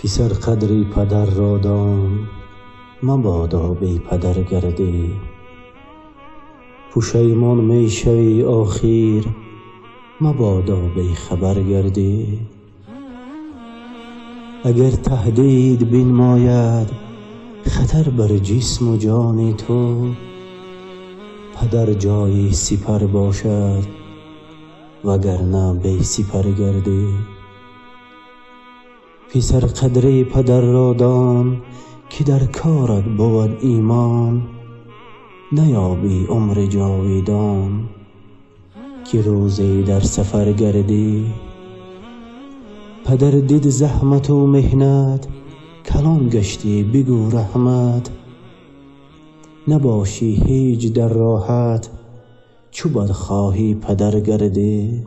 پسر قدری پدر را دان، مبادا بی پدر گردی. پشیمان می شوی آخر، مبادا بی خبر گردی. اگر تهدید بنماید خطر بر جسم و جان تو، پدر جای سپر باشد وگرنه بی سپر گردی. پسر قدر پدر را دان که در کارت بود ایمان، نیابی عمر جاویدان که روزی در سفر گردی. پدر دید زحمت و محنت، کلان گشتی بگو رحمت. نباشی هیچ در راحت، چو بدخواهی پدر گردی.